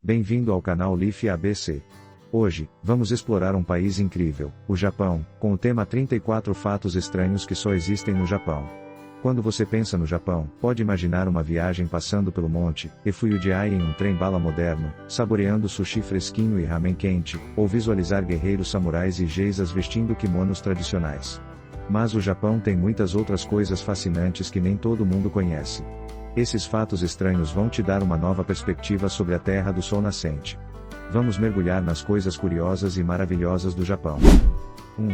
Bem-vindo ao canal Leaf ABC. Hoje, vamos explorar um país incrível, o Japão, com o tema 34 fatos estranhos que só existem no Japão. Quando você pensa no Japão, pode imaginar uma viagem passando pelo monte Efuyujiai em um trem-bala moderno, saboreando sushi fresquinho e ramen quente, ou visualizar guerreiros samurais e geisas vestindo kimonos tradicionais. Mas o Japão tem muitas outras coisas fascinantes que nem todo mundo conhece. Esses fatos estranhos vão te dar uma nova perspectiva sobre a Terra do Sol Nascente. Vamos mergulhar nas coisas curiosas e maravilhosas do Japão. 1.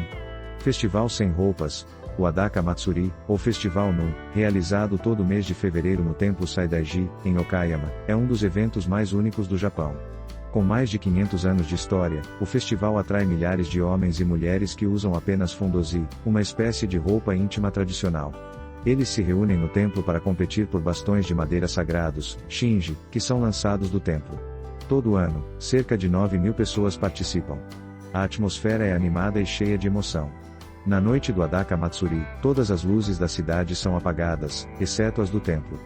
Festival Sem Roupas, o Adaka Matsuri, ou Festival Nu, realizado todo mês de fevereiro no Templo Saidaiji, em Okayama, é um dos eventos mais únicos do Japão. Com mais de 500 anos de história, o festival atrai milhares de homens e mulheres que usam apenas fundoshi, uma espécie de roupa íntima tradicional. Eles se reúnem no templo para competir por bastões de madeira sagrados, shinji, que são lançados do templo. Todo ano, cerca de 9.000 pessoas participam. A atmosfera é animada e cheia de emoção. Na noite do Adaka Matsuri, todas as luzes da cidade são apagadas, exceto as do templo.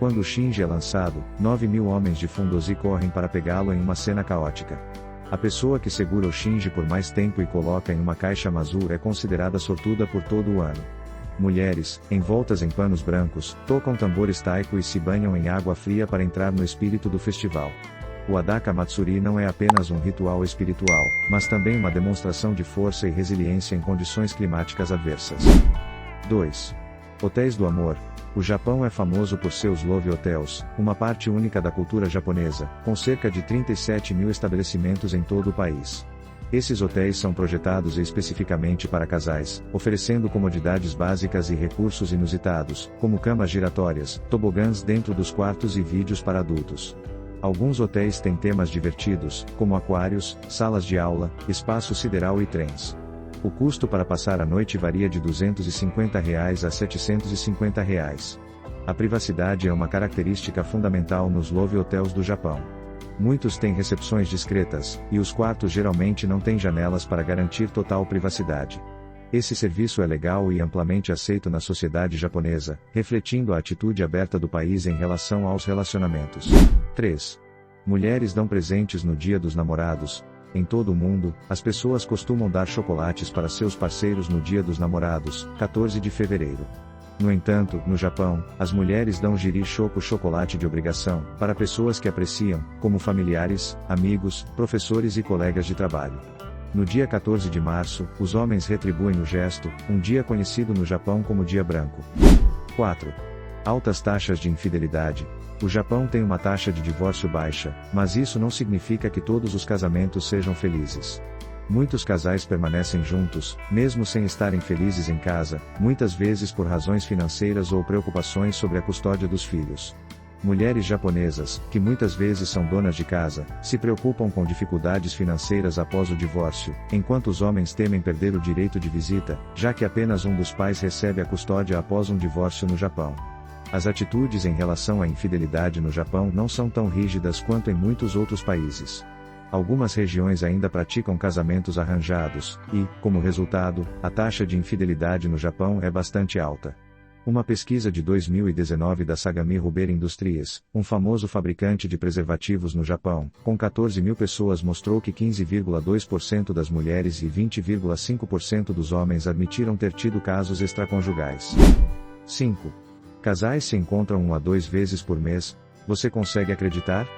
Quando o shinji é lançado, 9.000 homens de fundoshi correm para pegá-lo em uma cena caótica. A pessoa que segura o shinji por mais tempo e coloca em uma caixa Mazur é considerada sortuda por todo o ano. Mulheres, envoltas em panos brancos, tocam tambores taiko e se banham em água fria para entrar no espírito do festival. O Adaka Matsuri não é apenas um ritual espiritual, mas também uma demonstração de força e resiliência em condições climáticas adversas. 2. Hotéis do Amor. O Japão é famoso por seus Love Hotels, uma parte única da cultura japonesa, com cerca de 37.000 estabelecimentos em todo o país. Esses hotéis são projetados especificamente para casais, oferecendo comodidades básicas e recursos inusitados, como camas giratórias, tobogãs dentro dos quartos e vídeos para adultos. Alguns hotéis têm temas divertidos, como aquários, salas de aula, espaço sideral e trens. O custo para passar a noite varia de R$ 250 a R$ 750. A privacidade é uma característica fundamental nos Love Hotels do Japão. Muitos têm recepções discretas, e os quartos geralmente não têm janelas para garantir total privacidade. Esse serviço é legal e amplamente aceito na sociedade japonesa, refletindo a atitude aberta do país em relação aos relacionamentos. 3. Mulheres dão presentes no Dia dos Namorados. Em todo o mundo, as pessoas costumam dar chocolates para seus parceiros no Dia dos Namorados, 14 de fevereiro. No entanto, no Japão, as mulheres dão giri shoko chocolate de obrigação, para pessoas que apreciam, como familiares, amigos, professores e colegas de trabalho. No dia 14 de março, os homens retribuem o gesto, um dia conhecido no Japão como Dia Branco. 4. Altas taxas de infidelidade. O Japão tem uma taxa de divórcio baixa, mas isso não significa que todos os casamentos sejam felizes. Muitos casais permanecem juntos, mesmo sem estarem felizes em casa, muitas vezes por razões financeiras ou preocupações sobre a custódia dos filhos. Mulheres japonesas, que muitas vezes são donas de casa, se preocupam com dificuldades financeiras após o divórcio, enquanto os homens temem perder o direito de visita, já que apenas um dos pais recebe a custódia após um divórcio no Japão. As atitudes em relação à infidelidade no Japão não são tão rígidas quanto em muitos outros países. Algumas regiões ainda praticam casamentos arranjados, e, como resultado, a taxa de infidelidade no Japão é bastante alta. Uma pesquisa de 2019 da Sagami Rubber Industries, um famoso fabricante de preservativos no Japão, com 14.000 pessoas mostrou que 15,2% das mulheres e 20,5% dos homens admitiram ter tido casos extraconjugais. 5. Casais se encontram 1 a 2 vezes por mês. Você consegue acreditar?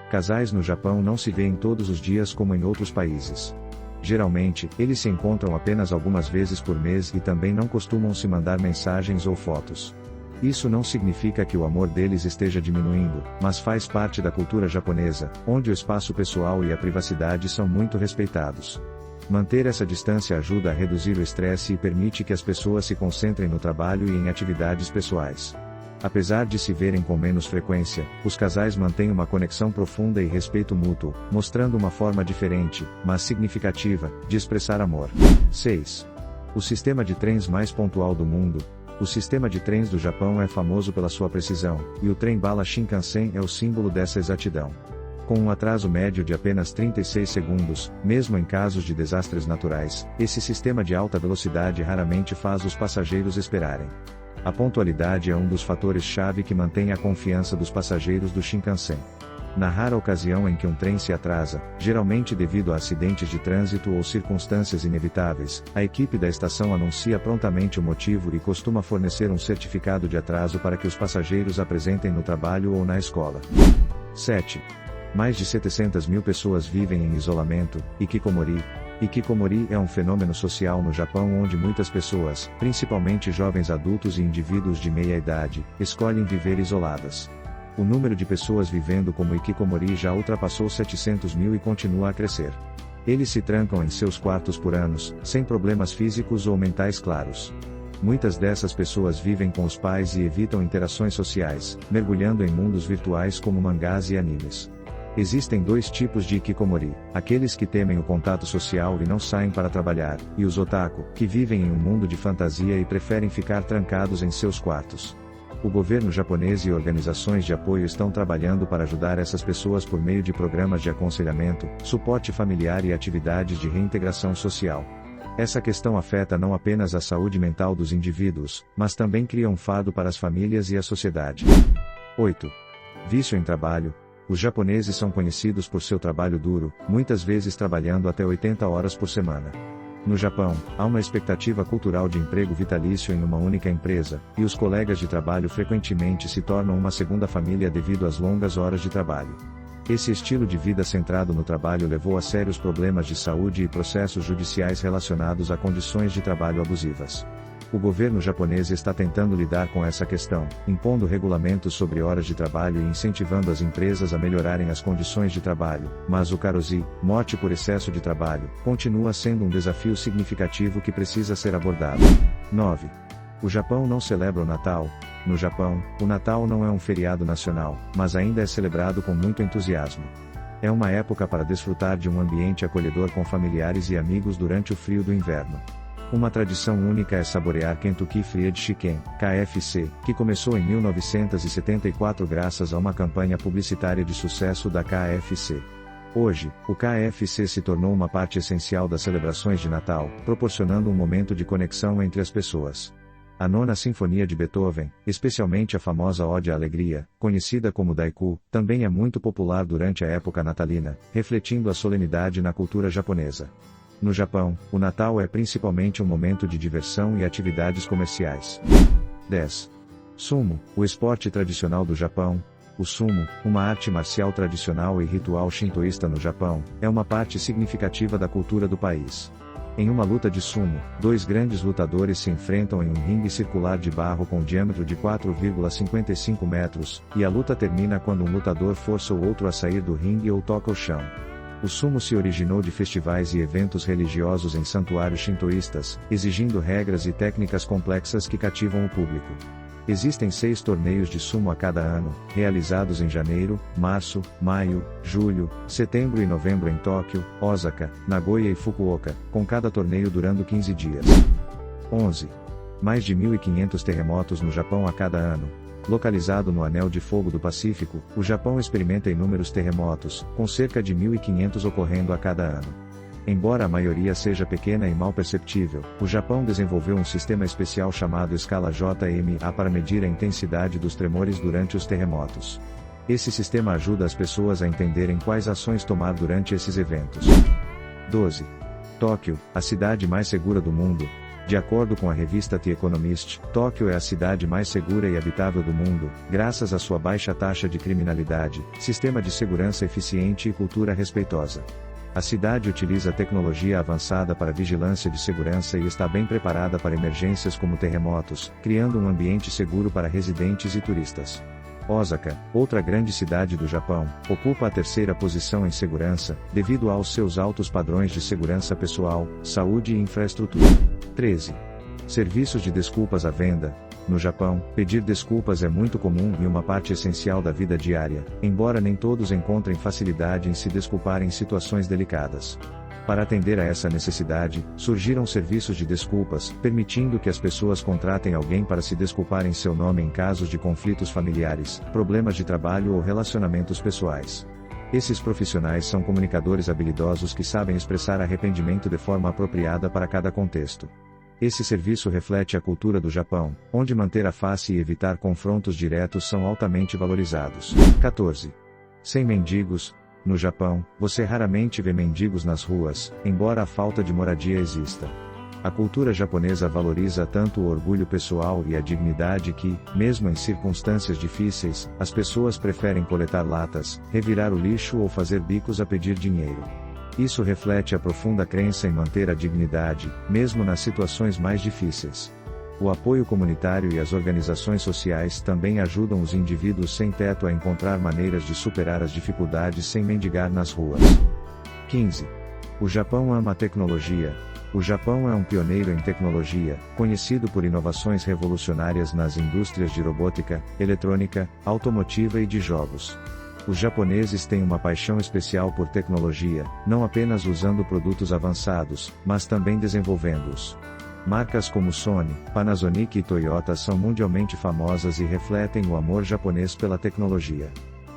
Casais no Japão não se veem todos os dias como em outros países. Geralmente, eles se encontram apenas algumas vezes por mês e também não costumam se mandar mensagens ou fotos. Isso não significa que o amor deles esteja diminuindo, mas faz parte da cultura japonesa, onde o espaço pessoal e a privacidade são muito respeitados. Manter essa distância ajuda a reduzir o estresse e permite que as pessoas se concentrem no trabalho e em atividades pessoais. Apesar de se verem com menos frequência, os casais mantêm uma conexão profunda e respeito mútuo, mostrando uma forma diferente, mas significativa, de expressar amor. 6. O sistema de trens mais pontual do mundo. O sistema de trens do Japão é famoso pela sua precisão, e o trem-bala Shinkansen é o símbolo dessa exatidão. Com um atraso médio de apenas 36 segundos, mesmo em casos de desastres naturais, esse sistema de alta velocidade raramente faz os passageiros esperarem. A pontualidade é um dos fatores-chave que mantém a confiança dos passageiros do Shinkansen. Na rara ocasião em que um trem se atrasa, geralmente devido a acidentes de trânsito ou circunstâncias inevitáveis, a equipe da estação anuncia prontamente o motivo e costuma fornecer um certificado de atraso para que os passageiros apresentem no trabalho ou na escola. 7. Mais de 700 mil pessoas vivem em isolamento. Hikikomori. Hikikomori é um fenômeno social no Japão onde muitas pessoas, principalmente jovens adultos e indivíduos de meia idade, escolhem viver isoladas. O número de pessoas vivendo como hikikomori já ultrapassou 700 mil e continua a crescer. Eles se trancam em seus quartos por anos, sem problemas físicos ou mentais claros. Muitas dessas pessoas vivem com os pais e evitam interações sociais, mergulhando em mundos virtuais como mangás e animes. Existem dois tipos de hikikomori: aqueles que temem o contato social e não saem para trabalhar, e os otaku, que vivem em um mundo de fantasia e preferem ficar trancados em seus quartos. O governo japonês e organizações de apoio estão trabalhando para ajudar essas pessoas por meio de programas de aconselhamento, suporte familiar e atividades de reintegração social. Essa questão afeta não apenas a saúde mental dos indivíduos, mas também cria um fardo para as famílias e a sociedade. 8. Vício em trabalho. Os japoneses são conhecidos por seu trabalho duro, muitas vezes trabalhando até 80 horas por semana. No Japão, há uma expectativa cultural de emprego vitalício em uma única empresa, e os colegas de trabalho frequentemente se tornam uma segunda família devido às longas horas de trabalho. Esse estilo de vida centrado no trabalho levou a sérios problemas de saúde e processos judiciais relacionados a condições de trabalho abusivas. O governo japonês está tentando lidar com essa questão, impondo regulamentos sobre horas de trabalho e incentivando as empresas a melhorarem as condições de trabalho, mas o karoshi, morte por excesso de trabalho, continua sendo um desafio significativo que precisa ser abordado. 9. O Japão não celebra o Natal. No Japão, o Natal não é um feriado nacional, mas ainda é celebrado com muito entusiasmo. É uma época para desfrutar de um ambiente acolhedor com familiares e amigos durante o frio do inverno. Uma tradição única é saborear Kentucky Fried Chicken, KFC, que começou em 1974 graças a uma campanha publicitária de sucesso da KFC. Hoje, o KFC se tornou uma parte essencial das celebrações de Natal, proporcionando um momento de conexão entre as pessoas. A Nona Sinfonia de Beethoven, especialmente a famosa Ode à Alegria, conhecida como Daiku, também é muito popular durante a época natalina, refletindo a solenidade na cultura japonesa. No Japão, o Natal é principalmente um momento de diversão e atividades comerciais. 10. Sumo, o esporte tradicional do Japão. O sumo, uma arte marcial tradicional e ritual shintoísta no Japão, é uma parte significativa da cultura do país. Em uma luta de sumo, dois grandes lutadores se enfrentam em um ringue circular de barro com diâmetro de 4,55 metros, e a luta termina quando um lutador força o outro a sair do ringue ou toca o chão. O sumo se originou de festivais e eventos religiosos em santuários shintoístas, exigindo regras e técnicas complexas que cativam o público. Existem 6 torneios de sumo a cada ano, realizados em janeiro, março, maio, julho, setembro e novembro em Tóquio, Osaka, Nagoya e Fukuoka, com cada torneio durando 15 dias. 11. Mais de 1.500 terremotos no Japão a cada ano. Localizado no Anel de Fogo do Pacífico, o Japão experimenta inúmeros terremotos, com cerca de 1.500 ocorrendo a cada ano. Embora a maioria seja pequena e mal perceptível, o Japão desenvolveu um sistema especial chamado escala JMA para medir a intensidade dos tremores durante os terremotos. Esse sistema ajuda as pessoas a entenderem quais ações tomar durante esses eventos. 12. Tóquio, a cidade mais segura do mundo. De acordo com a revista The Economist, Tóquio é a cidade mais segura e habitável do mundo, graças à sua baixa taxa de criminalidade, sistema de segurança eficiente e cultura respeitosa. A cidade utiliza tecnologia avançada para vigilância de segurança e está bem preparada para emergências como terremotos, criando um ambiente seguro para residentes e turistas. Osaka, outra grande cidade do Japão, ocupa a 3ª posição em segurança, devido aos seus altos padrões de segurança pessoal, saúde e infraestrutura. 13. Serviços de desculpas à venda. No Japão, pedir desculpas é muito comum e uma parte essencial da vida diária, embora nem todos encontrem facilidade em se desculpar em situações delicadas. Para atender a essa necessidade, surgiram serviços de desculpas, permitindo que as pessoas contratem alguém para se desculpar em seu nome em casos de conflitos familiares, problemas de trabalho ou relacionamentos pessoais. Esses profissionais são comunicadores habilidosos que sabem expressar arrependimento de forma apropriada para cada contexto. Esse serviço reflete a cultura do Japão, onde manter a face e evitar confrontos diretos são altamente valorizados. 14. Sem mendigos. No Japão, você raramente vê mendigos nas ruas, embora a falta de moradia exista. A cultura japonesa valoriza tanto o orgulho pessoal e a dignidade que, mesmo em circunstâncias difíceis, as pessoas preferem coletar latas, revirar o lixo ou fazer bicos a pedir dinheiro. Isso reflete a profunda crença em manter a dignidade, mesmo nas situações mais difíceis. O apoio comunitário e as organizações sociais também ajudam os indivíduos sem teto a encontrar maneiras de superar as dificuldades sem mendigar nas ruas. 15. O Japão ama a tecnologia. O Japão é um pioneiro em tecnologia, conhecido por inovações revolucionárias nas indústrias de robótica, eletrônica, automotiva e de jogos. Os japoneses têm uma paixão especial por tecnologia, não apenas usando produtos avançados, mas também desenvolvendo-os. Marcas como Sony, Panasonic e Toyota são mundialmente famosas e refletem o amor japonês pela tecnologia.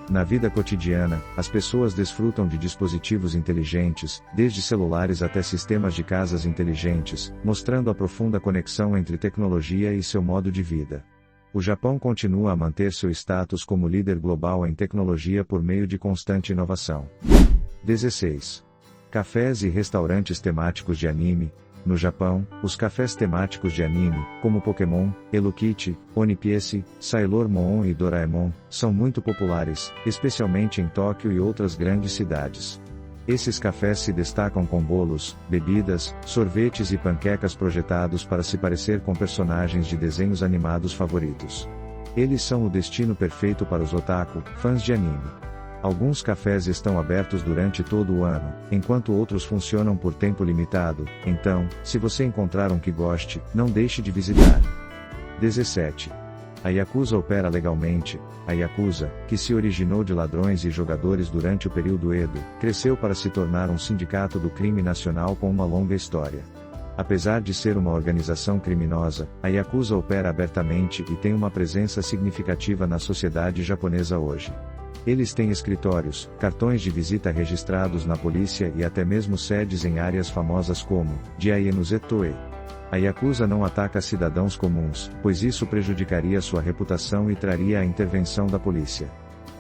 Na vida cotidiana, as pessoas desfrutam de dispositivos inteligentes, desde celulares até sistemas de casas inteligentes, mostrando a profunda conexão entre tecnologia e seu modo de vida. O Japão continua a manter seu status como líder global em tecnologia por meio de constante inovação. 16. Cafés e restaurantes temáticos de anime. No Japão, os cafés temáticos de anime, como Pokémon, Hello Kitty, One Piece, Sailor Moon e Doraemon, são muito populares, especialmente em Tóquio e outras grandes cidades. Esses cafés se destacam com bolos, bebidas, sorvetes e panquecas projetados para se parecer com personagens de desenhos animados favoritos. Eles são o destino perfeito para os otaku, fãs de anime. Alguns cafés estão abertos durante todo o ano, enquanto outros funcionam por tempo limitado, então, se você encontrar um que goste, não deixe de visitar. 17. A Yakuza opera legalmente. A Yakuza, que se originou de ladrões e jogadores durante o período Edo, cresceu para se tornar um sindicato do crime nacional com uma longa história. Apesar de ser uma organização criminosa, a Yakuza opera abertamente e tem uma presença significativa na sociedade japonesa hoje. Eles têm escritórios, cartões de visita registrados na polícia e até mesmo sedes em áreas famosas como Jiaie-no-Zetōe. A Yakuza não ataca cidadãos comuns, pois isso prejudicaria sua reputação e traria a intervenção da polícia.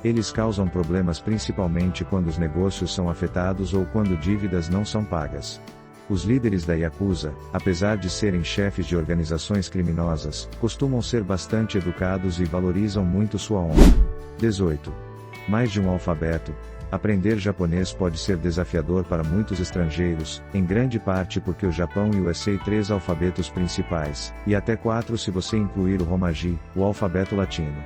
Eles causam problemas principalmente quando os negócios são afetados ou quando dívidas não são pagas. Os líderes da Yakuza, apesar de serem chefes de organizações criminosas, costumam ser bastante educados e valorizam muito sua honra. 18. Mais de um alfabeto. Aprender japonês pode ser desafiador para muitos estrangeiros, em grande parte porque o Japão usa 3 alfabetos principais, e até 4 se você incluir o Romaji, o alfabeto latino.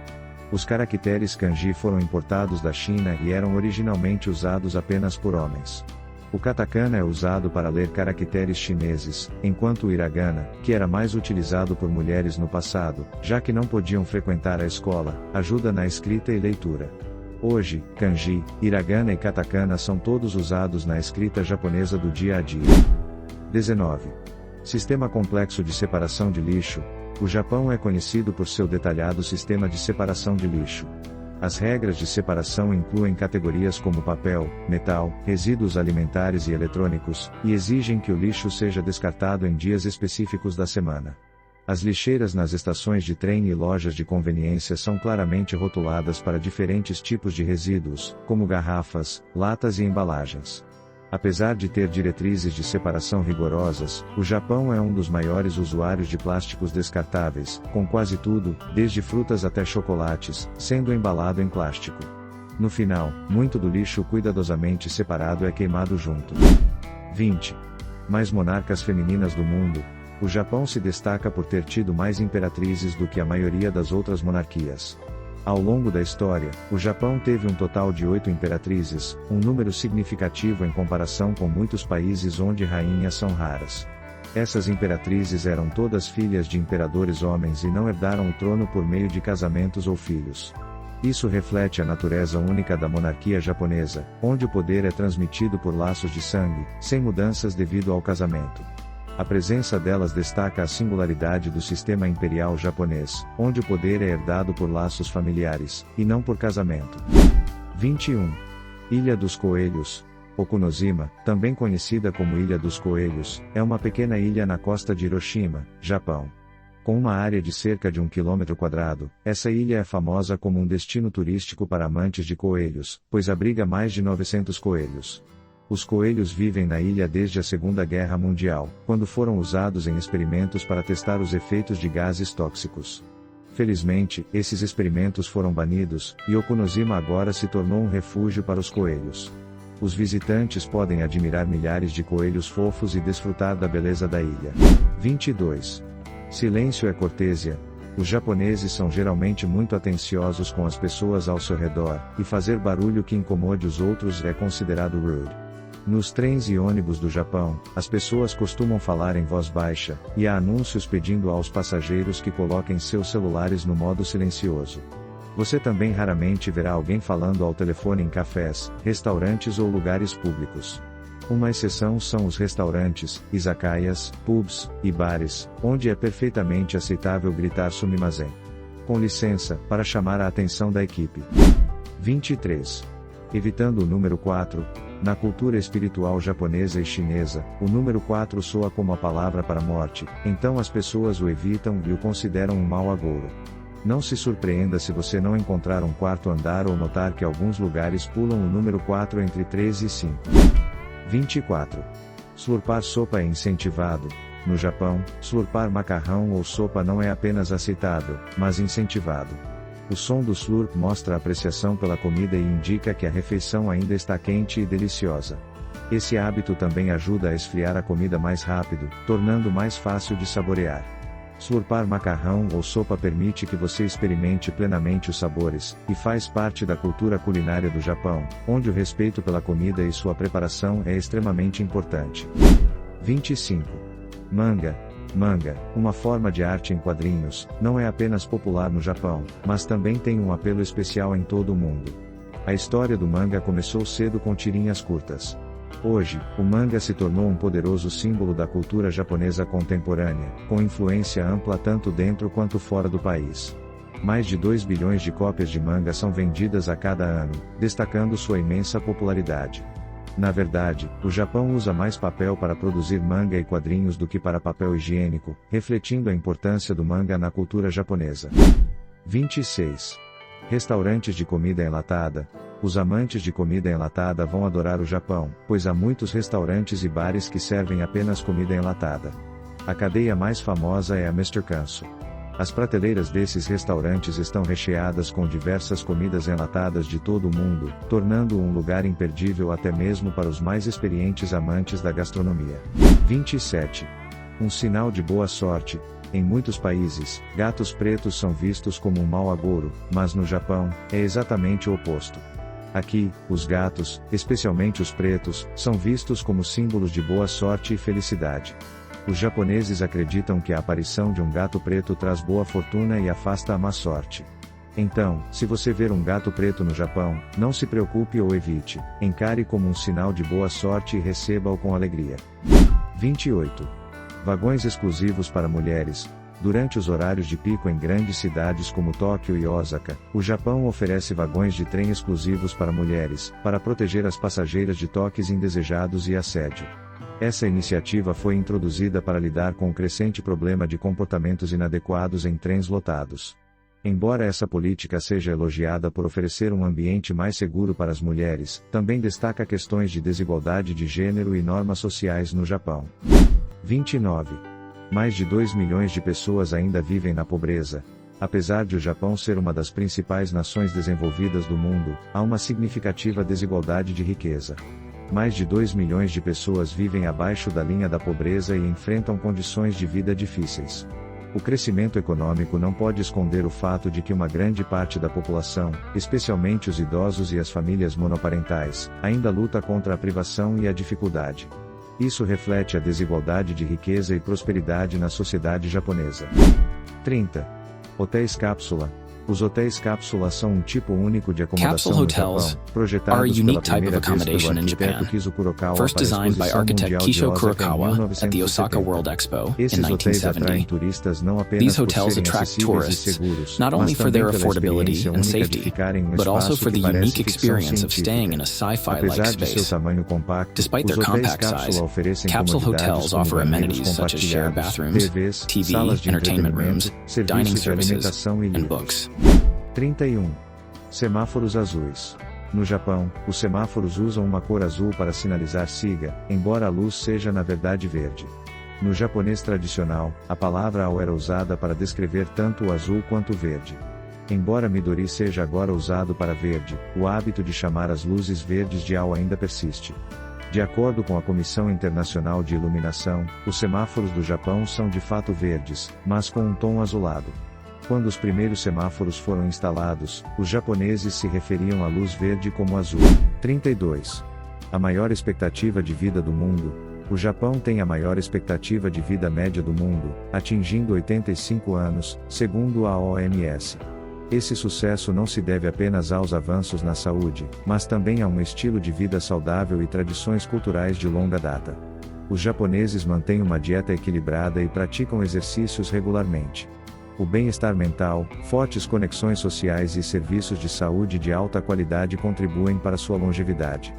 Os caracteres kanji foram importados da China e eram originalmente usados apenas por homens. O katakana é usado para ler caracteres chineses, enquanto o hiragana, que era mais utilizado por mulheres no passado, já que não podiam frequentar a escola, ajuda na escrita e leitura. Hoje, kanji, hiragana e katakana são todos usados na escrita japonesa do dia a dia. 19. Sistema complexo de separação de lixo. O Japão é conhecido por seu detalhado sistema de separação de lixo. As regras de separação incluem categorias como papel, metal, resíduos alimentares e eletrônicos, e exigem que o lixo seja descartado em dias específicos da semana. As lixeiras nas estações de trem e lojas de conveniência são claramente rotuladas para diferentes tipos de resíduos, como garrafas, latas e embalagens. Apesar de ter diretrizes de separação rigorosas, o Japão é um dos maiores usuários de plásticos descartáveis, com quase tudo, desde frutas até chocolates, sendo embalado em plástico. No final, muito do lixo cuidadosamente separado é queimado junto. 20. Mais monarcas femininas do mundo. O Japão se destaca por ter tido mais imperatrizes do que a maioria das outras monarquias. Ao longo da história, o Japão teve um total de 8 imperatrizes, um número significativo em comparação com muitos países onde rainhas são raras. Essas imperatrizes eram todas filhas de imperadores homens e não herdaram o trono por meio de casamentos ou filhos. Isso reflete a natureza única da monarquia japonesa, onde o poder é transmitido por laços de sangue, sem mudanças devido ao casamento. A presença delas destaca a singularidade do sistema imperial japonês, onde o poder é herdado por laços familiares, e não por casamento. 21. Ilha dos Coelhos. Okunozima, também conhecida como Ilha dos Coelhos, é uma pequena ilha na costa de Hiroshima, Japão. Com uma área de cerca de 1 km², essa ilha é famosa como um destino turístico para amantes de coelhos, pois abriga mais de 900 coelhos. Os coelhos vivem na ilha desde a Segunda Guerra Mundial, quando foram usados em experimentos para testar os efeitos de gases tóxicos. Felizmente, esses experimentos foram banidos, e Okunoshima agora se tornou um refúgio para os coelhos. Os visitantes podem admirar milhares de coelhos fofos e desfrutar da beleza da ilha. 22. Silêncio é cortesia. Os japoneses são geralmente muito atenciosos com as pessoas ao seu redor, e fazer barulho que incomode os outros é considerado rude. Nos trens e ônibus do Japão, as pessoas costumam falar em voz baixa, e há anúncios pedindo aos passageiros que coloquem seus celulares no modo silencioso. Você também raramente verá alguém falando ao telefone em cafés, restaurantes ou lugares públicos. Uma exceção são os restaurantes, izakayas, pubs e bares, onde é perfeitamente aceitável gritar sumimasen. Com licença, para chamar a atenção da equipe. 23. Evitando o número 4. Na cultura espiritual japonesa e chinesa, o número 4 soa como a palavra para morte, então as pessoas o evitam e o consideram um mau agouro. Não se surpreenda se você não encontrar um quarto andar ou notar que alguns lugares pulam o número 4 entre 3 e 5. 24. Slurpar sopa é incentivado. No Japão, slurpar macarrão ou sopa não é apenas aceitável, mas incentivado. O som do slurp mostra apreciação pela comida e indica que a refeição ainda está quente e deliciosa. Esse hábito também ajuda a esfriar a comida mais rápido, tornando mais fácil de saborear. Slurpar macarrão ou sopa permite que você experimente plenamente os sabores, e faz parte da cultura culinária do Japão, onde o respeito pela comida e sua preparação é extremamente importante. 25. Manga. Manga, uma forma de arte em quadrinhos, não é apenas popular no Japão, mas também tem um apelo especial em todo o mundo. A história do manga começou cedo com tirinhas curtas. Hoje, o manga se tornou um poderoso símbolo da cultura japonesa contemporânea, com influência ampla tanto dentro quanto fora do país. Mais de 2 bilhões de cópias de manga são vendidas a cada ano, destacando sua imensa popularidade. Na verdade, o Japão usa mais papel para produzir manga e quadrinhos do que para papel higiênico, refletindo a importância do manga na cultura japonesa. 26. Restaurantes de comida enlatada. Os amantes de comida enlatada vão adorar o Japão, pois há muitos restaurantes e bares que servem apenas comida enlatada. A cadeia mais famosa é a Mr. Kanso. As prateleiras desses restaurantes estão recheadas com diversas comidas enlatadas de todo o mundo, tornando-o um lugar imperdível até mesmo para os mais experientes amantes da gastronomia. 27. Um sinal de boa sorte. Em muitos países, gatos pretos são vistos como um mau agouro, mas no Japão, é exatamente o oposto. Aqui, os gatos, especialmente os pretos, são vistos como símbolos de boa sorte e felicidade. Os japoneses acreditam que a aparição de um gato preto traz boa fortuna e afasta a má sorte. Então, se você ver um gato preto no Japão, não se preocupe ou evite, encare como um sinal de boa sorte e receba-o com alegria. 28. Vagões exclusivos para mulheres. Durante os horários de pico em grandes cidades como Tóquio e Osaka, o Japão oferece vagões de trem exclusivos para mulheres, para proteger as passageiras de toques indesejados e assédio. Essa iniciativa foi introduzida para lidar com o crescente problema de comportamentos inadequados em trens lotados. Embora essa política seja elogiada por oferecer um ambiente mais seguro para as mulheres, também destaca questões de desigualdade de gênero e normas sociais no Japão. 29. Mais de 2 milhões de pessoas ainda vivem na pobreza. Apesar de o Japão ser uma das principais nações desenvolvidas do mundo, há uma significativa desigualdade de riqueza. Mais de 2 milhões de pessoas vivem abaixo da linha da pobreza e enfrentam condições de vida difíceis. O crescimento econômico não pode esconder o fato de que uma grande parte da população, especialmente os idosos e as famílias monoparentais, ainda luta contra a privação e a dificuldade. Isso reflete a desigualdade de riqueza e prosperidade na sociedade japonesa. 30. Hotéis cápsula. Os hotéis cápsula são um tipo único de acomodação Capsule no Japão, hotels projetados are a pela unique type primeira of vez pelo accommodation in arquiteto Japan, Kizo Kurokawa first para a designed by Exposição architect Mundial de Kisho Osaka em Kurokawa at the Osaka 1970. World Expo in Esses hotéis atraem 1970. turistas não apenas These por hotels serem attract acessíveis e tourists, seguros, not only mas for também their pela affordability experiência and única de safety, ficarem em um but also espaço for que the parece unique ficção experience of staying in a científica. sci-fi-like Apesar de seu space. tamanho compacto, Despite os their hotéis compact cápsula size, oferecem capsule comodidades hotels como offer banheiros amenities such as shared compartilhados, bathrooms, TVs, TV, salas de entertainment rooms, entretenimento, dining serviços de services, alimentação e and livros. books. 31. Semáforos azuis. No Japão, os semáforos usam uma cor azul para sinalizar siga, embora a luz seja na verdade verde. No japonês tradicional, a palavra ao era usada para descrever tanto o azul quanto o verde. Embora Midori seja agora usado para verde, o hábito de chamar as luzes verdes de ao ainda persiste. De acordo com a Comissão Internacional de Iluminação, os semáforos do Japão são de fato verdes, mas com um tom azulado. Quando os primeiros semáforos foram instalados, os japoneses se referiam à luz verde como azul. 32. A maior expectativa de vida do mundo. O Japão tem a maior expectativa de vida média do mundo, atingindo 85 anos, segundo a OMS. Esse sucesso não se deve apenas aos avanços na saúde, mas também a um estilo de vida saudável e tradições culturais de longa data. Os japoneses mantêm uma dieta equilibrada e praticam exercícios regularmente. O bem-estar mental, fortes conexões sociais e serviços de saúde de alta qualidade contribuem para sua longevidade.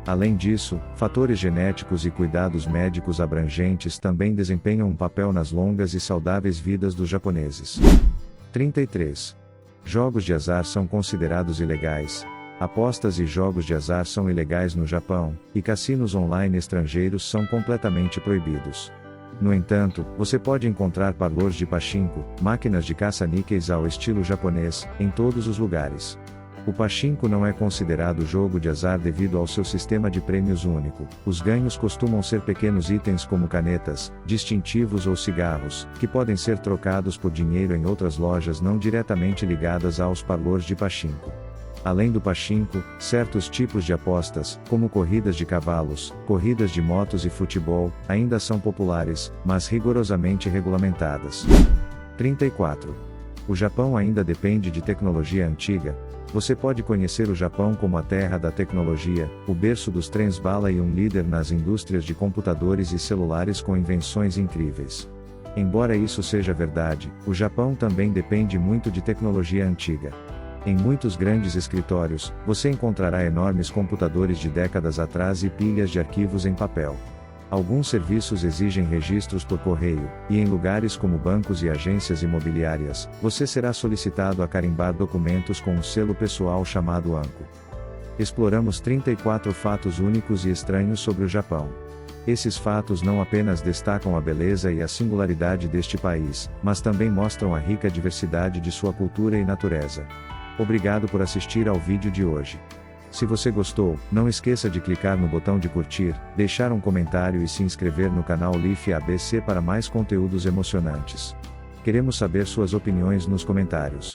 Além disso, fatores genéticos e cuidados médicos abrangentes também desempenham um papel nas longas e saudáveis vidas dos japoneses. 33. Jogos de azar são considerados ilegais. Apostas e jogos de azar são ilegais no Japão, e cassinos online estrangeiros são completamente proibidos. No entanto, você pode encontrar parlores de pachinko, máquinas de caça-níqueis ao estilo japonês, em todos os lugares. O pachinko não é considerado jogo de azar devido ao seu sistema de prêmios único. Os ganhos costumam ser pequenos itens como canetas, distintivos ou cigarros, que podem ser trocados por dinheiro em outras lojas não diretamente ligadas aos parlores de pachinko. Além do pachinko, certos tipos de apostas, como corridas de cavalos, corridas de motos e futebol, ainda são populares, mas rigorosamente regulamentadas. 34. O Japão ainda depende de tecnologia antiga. Você pode conhecer o Japão como a terra da tecnologia, o berço dos trens-bala e um líder nas indústrias de computadores e celulares com invenções incríveis. Embora isso seja verdade, o Japão também depende muito de tecnologia antiga. Em muitos grandes escritórios, você encontrará enormes computadores de décadas atrás e pilhas de arquivos em papel. Alguns serviços exigem registros por correio, e em lugares como bancos e agências imobiliárias, você será solicitado a carimbar documentos com um selo pessoal chamado Anko. Exploramos 34 fatos únicos e estranhos sobre o Japão. Esses fatos não apenas destacam a beleza e a singularidade deste país, mas também mostram a rica diversidade de sua cultura e natureza. Obrigado por assistir ao vídeo de hoje. Se você gostou, não esqueça de clicar no botão de curtir, deixar um comentário e se inscrever no canal Leaf ABC para mais conteúdos emocionantes. Queremos saber suas opiniões nos comentários.